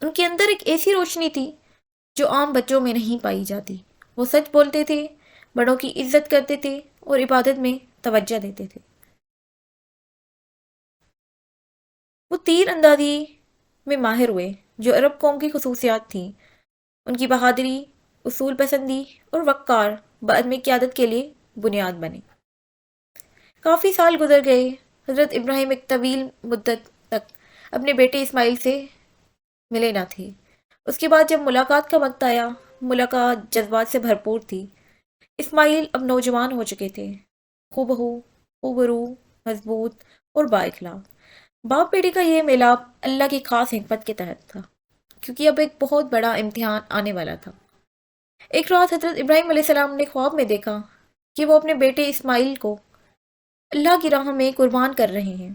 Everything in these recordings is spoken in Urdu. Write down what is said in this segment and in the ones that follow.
ان کے اندر ایک ایسی روشنی تھی جو عام بچوں میں نہیں پائی جاتی۔ وہ سچ بولتے تھے، بڑوں کی عزت کرتے تھے اور عبادت میں توجہ دیتے تھے۔ وہ تیر اندازی میں ماہر ہوئے، جو عرب قوم کی خصوصیات تھیں۔ ان کی بہادری، اصول پسندی اور وقار بعد میں قیادت کے لیے بنیاد بنے۔ کافی سال گزر گئے۔ حضرت ابراہیم ایک طویل مدت تک اپنے بیٹے اسماعیل سے ملے نہ تھے۔ اس کے بعد جب ملاقات کا وقت آیا، ملاقات جذبات سے بھرپور تھی۔ اسماعیل اب نوجوان ہو چکے تھے، خوب روح، مضبوط اور بااخلاق۔ باپ بیٹے کا یہ میلاپ اللہ کی خاص حکمت کے تحت تھا، کیونکہ اب ایک بہت بڑا امتحان آنے والا تھا۔ ایک رات حضرت ابراہیم علیہ السلام نے خواب میں دیکھا کہ وہ اپنے بیٹے اسماعیل کو اللہ کی راہ میں قربان کر رہے ہیں۔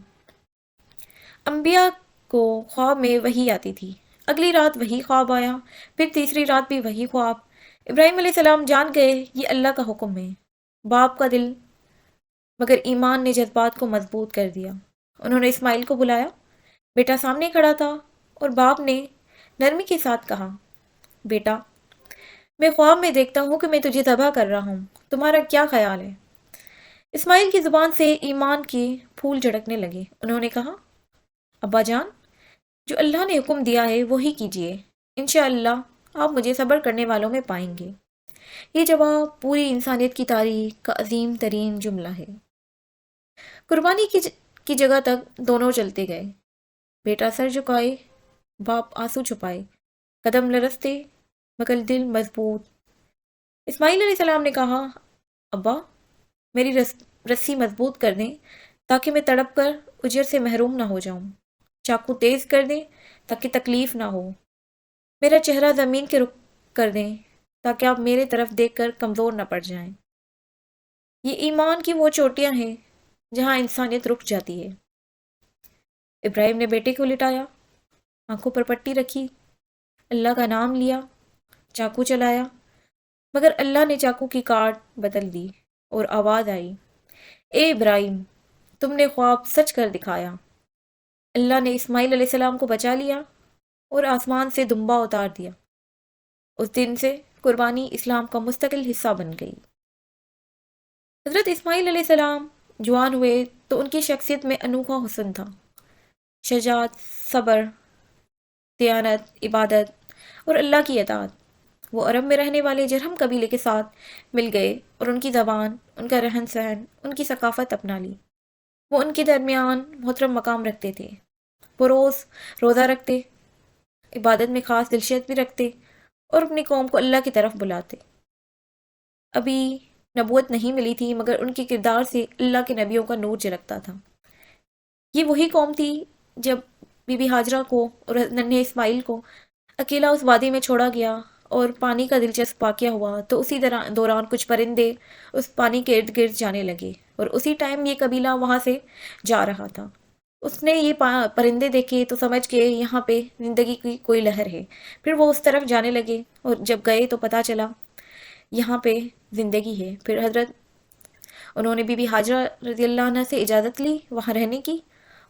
انبیاء کو خواب میں وحی آتی تھی۔ اگلی رات وہی خواب آیا، پھر تیسری رات بھی وہی خواب۔ ابراہیم علیہ السلام جان گئے یہ اللہ کا حکم ہے۔ باپ کا دل مگر ایمان نے جذبات کو مضبوط کر دیا۔ انہوں نے اسماعیل کو بلایا۔ بیٹا سامنے کھڑا تھا اور باپ نے نرمی کے ساتھ کہا، بیٹا، میں خواب میں دیکھتا ہوں کہ میں تجھے ذبح کر رہا ہوں، تمہارا کیا خیال ہے؟ اسماعیل کی زبان سے ایمان کے پھول جھڑکنے لگے۔ انہوں نے کہا، ابا جان، جو اللہ نے حکم دیا ہے وہی کیجیے، انشاءاللہ آپ مجھے صبر کرنے والوں میں پائیں گے۔ یہ جواب پوری انسانیت کی تاریخ کا عظیم ترین جملہ ہے۔ قربانی کی جگہ تک دونوں چلتے گئے۔ بیٹا سر جھکائے، باپ آنسو چھپائے، قدم لرزتے مگر دل مضبوط۔ اسماعیل علیہ السلام نے کہا، ابا، میری رسی مضبوط کر دیں تاکہ میں تڑپ کر اجر سے محروم نہ ہو جاؤں، چاقو تیز کر دیں تاکہ تکلیف نہ ہو، میرا چہرہ زمین کے رخ کر دیں تاکہ آپ میرے طرف دیکھ کر کمزور نہ پڑ جائیں۔ یہ ایمان کی وہ چوٹیاں ہیں جہاں انسانیت رک جاتی ہے۔ ابراہیم نے بیٹے کو لٹایا، آنکھوں پر پٹی رکھی، اللہ کا نام لیا، چاقو چلایا، مگر اللہ نے چاقو کی کاٹ بدل دی اور آواز آئی، اے ابراہیم، تم نے خواب سچ کر دکھایا۔ اللہ نے اسماعیل علیہ السلام کو بچا لیا اور آسمان سے دمبا اتار دیا۔ اس دن سے قربانی اسلام کا مستقل حصہ بن گئی۔ حضرت اسماعیل علیہ السلام جوان ہوئے تو ان کی شخصیت میں انوکھا حسن تھا، شجاعت، صبر، دیانت، عبادت اور اللہ کی اطاعت۔ وہ عرب میں رہنے والے جرہم قبیلے کے ساتھ مل گئے اور ان کی زبان، ان کا رہن سہن، ان کی ثقافت اپنا لی۔ وہ ان کے درمیان محترم مقام رکھتے تھے۔ وہ روز روزہ رکھتے، عبادت میں خاص دلچسپی رکھتے اور اپنی قوم کو اللہ کی طرف بلاتے۔ ابھی نبوت نہیں ملی تھی مگر ان کے کردار سے اللہ کے نبیوں کا نور جھلکتا تھا۔ یہ وہی قوم تھی جب بی بی ہاجرہ کو اور ننھے اسماعیل کو اکیلا اس وادی میں چھوڑا گیا اور پانی کا دلچسپ واقعہ ہوا تو اسی دوران کچھ پرندے اس پانی کے ارد گرد جانے لگے اور اسی ٹائم یہ قبیلہ وہاں سے جا رہا تھا۔ اس نے یہ پرندے دیکھے تو سمجھ کے یہاں پہ زندگی کی کوئی لہر ہے، پھر وہ اس طرف جانے لگے اور جب گئے تو پتہ چلا یہاں پہ زندگی ہے۔ پھر انہوں نے بی بی ہاجرہ رضی اللہ عنہ سے اجازت لی وہاں رہنے کی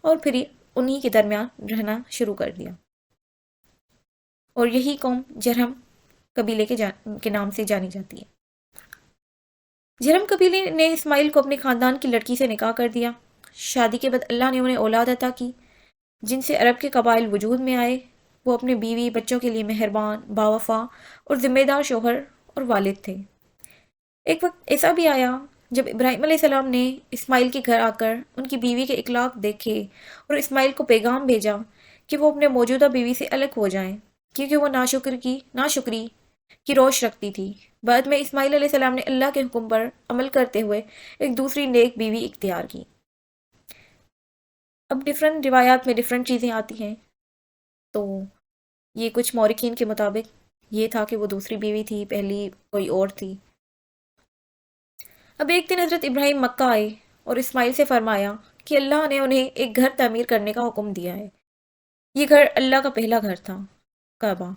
اور پھر انہی کے درمیان رہنا شروع کر دیا، اور یہی قوم جرہم قبیلے کے نام سے جانی جاتی ہے۔ جرہم قبیلے نے اسماعیل کو اپنے خاندان کی لڑکی سے نکاح کر دیا۔ شادی کے بعد اللہ نے انہیں اولاد عطا کی جن سے عرب کے قبائل وجود میں آئے۔ وہ اپنے بیوی بچوں کے لیے مہربان، باوفا اور ذمہ دار شوہر اور والد تھے۔ ایک وقت ایسا بھی آیا جب ابراہیم علیہ السلام نے اسماعیل کے گھر آ کر ان کی بیوی کے اخلاق دیکھے اور اسماعیل کو پیغام بھیجا کہ وہ اپنے موجودہ بیوی سے الگ ہو جائیں کیونکہ وہ ناشکری کی روش رکھتی تھی۔ بعد میں اسماعیل علیہ السلام نے اللہ کے حکم پر عمل کرتے ہوئے ایک دوسری نیک بیوی اختیار کی۔ اب ڈیفرنٹ روایات میں ڈیفرنٹ چیزیں آتی ہیں، تو یہ کچھ مورخین کے مطابق یہ تھا کہ وہ دوسری بیوی تھی، پہلی کوئی اور تھی۔ اب ایک دن حضرت ابراہیم مکہ آئے اور اسماعیل سے فرمایا کہ اللہ نے انہیں ایک گھر تعمیر کرنے کا حکم دیا ہے۔ یہ گھر اللہ کا پہلا گھر تھا، کعبہ۔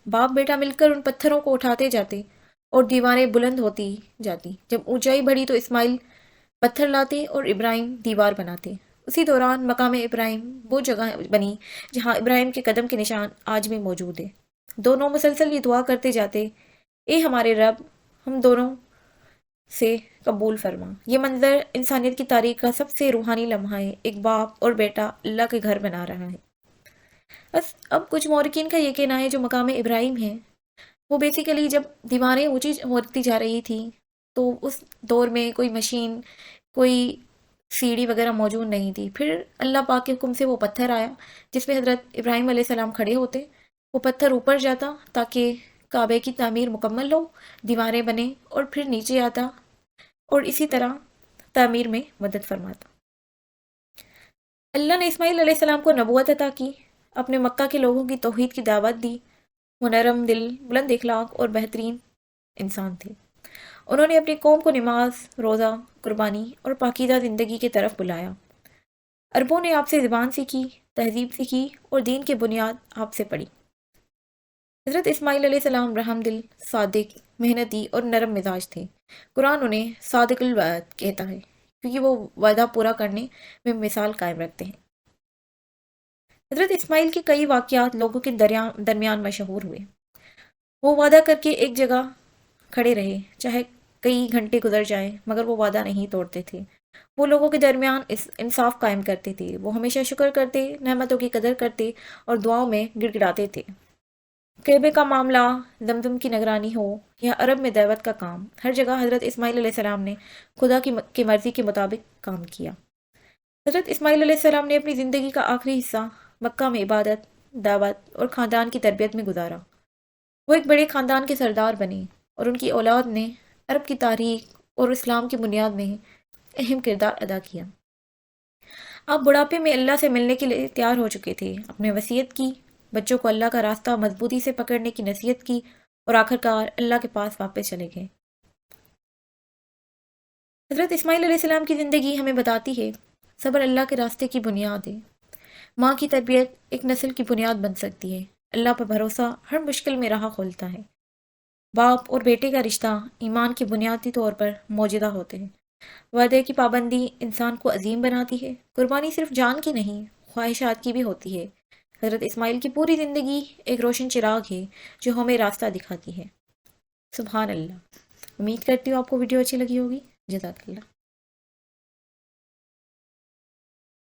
باپ بیٹا مل کر ان پتھروں کو اٹھاتے جاتے اور دیواریں بلند ہوتی جاتی۔ جب اونچائی بڑھی تو اسماعیل پتھر لاتے اور ابراہیم دیوار بناتے۔ اسی دوران مقام ابراہیم وہ جگہ بنی جہاں ابراہیم کے قدم کے نشان آج بھی موجود ہیں۔ دونوں مسلسل یہ دعا کرتے جاتے، اے ہمارے رب، ہم دونوں سے قبول فرما۔ یہ منظر انسانیت کی تاریخ کا سب سے روحانی لمحہ ہے، ایک باپ اور بیٹا اللہ کے گھر بنا رہا ہے۔ بس اب کچھ مورخین کا یہ کہنا ہے جو مقام ابراہیم ہے، وہ بیسیکلی جب دیواریں اونچی ہوتی جا رہی تھی تو اس دور میں کوئی مشین، کوئی سیڑھی وغیرہ موجود نہیں تھی۔ پھر اللہ پاک کے حکم سے وہ پتھر آیا جس پہ حضرت ابراہیم علیہ السلام کھڑے ہوتے، وہ پتھر اوپر جاتا تاکہ کعبے کی تعمیر مکمل ہو، دیواریں بنے، اور پھر نیچے آتا اور اسی طرح تعمیر میں مدد فرماتا۔ اللہ نے اسماعیل علیہ السلام کو نبوت عطا کی، اپنے مکہ کے لوگوں کی توحید کی دعوت دی۔ وہ نرم دل، بلند اخلاق اور بہترین انسان تھے۔ انہوں نے اپنی قوم کو نماز، روزہ، قربانی اور پاکیزہ زندگی کی طرف بلایا۔ عربوں نے آپ سے زبان سیکھی، تہذیب سیکھی اور دین کی بنیاد آپ سے پڑھی۔ حضرت اسماعیل علیہ السلام رحم دل، صادق، محنتی اور نرم مزاج تھے۔ قرآن انہیں صادق الوعد کہتا ہے کیونکہ وہ وعدہ پورا کرنے میں مثال قائم رکھتے ہیں۔ حضرت اسماعیل کے کئی واقعات لوگوں کے درمیان مشہور ہوئے۔ وہ وعدہ کر کے ایک جگہ کھڑے رہے، چاہے کئی گھنٹے گزر جائیں، مگر وہ وعدہ نہیں توڑتے تھے۔ وہ لوگوں کے درمیان انصاف قائم کرتے تھے، وہ ہمیشہ شکر کرتے، نعمتوں کی قدر کرتے اور دعاؤں میں گڑ گڑاتے تھے۔ کعبے کا معاملہ، زمزم کی نگرانی ہو یا عرب میں دعوت کا کام، ہر جگہ حضرت اسماعیل علیہ السلام نے خدا کی مرضی کے مطابق کام کیا۔ حضرت اسماعیل علیہ السلام نے اپنی زندگی کا آخری حصہ مکہ میں عبادت، دعوت اور خاندان کی تربیت میں گزارا۔ وہ ایک بڑے خاندان کے سردار بنے اور ان کی اولاد نے عرب کی تاریخ اور اسلام کی بنیاد میں اہم کردار ادا کیا۔ آپ بڑھاپے میں اللہ سے ملنے کے لیے تیار ہو چکے تھے، اپنے وصیت کی، بچوں کو اللہ کا راستہ مضبوطی سے پکڑنے کی نصیحت کی اور آخر کار اللہ کے پاس واپس چلے گئے۔ حضرت اسماعیل علیہ السلام کی زندگی ہمیں بتاتی ہے صبر اللہ کے راستے کی بنیاد ہے۔ ماں کی تربیت ایک نسل کی بنیاد بن سکتی ہے۔ اللہ پر بھروسہ ہر مشکل میں راہ کھولتا ہے۔ باپ اور بیٹے کا رشتہ ایمان کی بنیادی طور پر موجودہ ہوتے ہیں۔ وعدے کی پابندی انسان کو عظیم بناتی ہے۔ قربانی صرف جان کی نہیں، خواہشات کی بھی ہوتی ہے۔ حضرت اسماعیل کی پوری زندگی ایک روشن چراغ ہے جو ہمیں راستہ دکھاتی ہے۔ سبحان اللہ۔ امید کرتی ہوں آپ کو ویڈیو اچھی لگی ہوگی۔ جزاک اللہ۔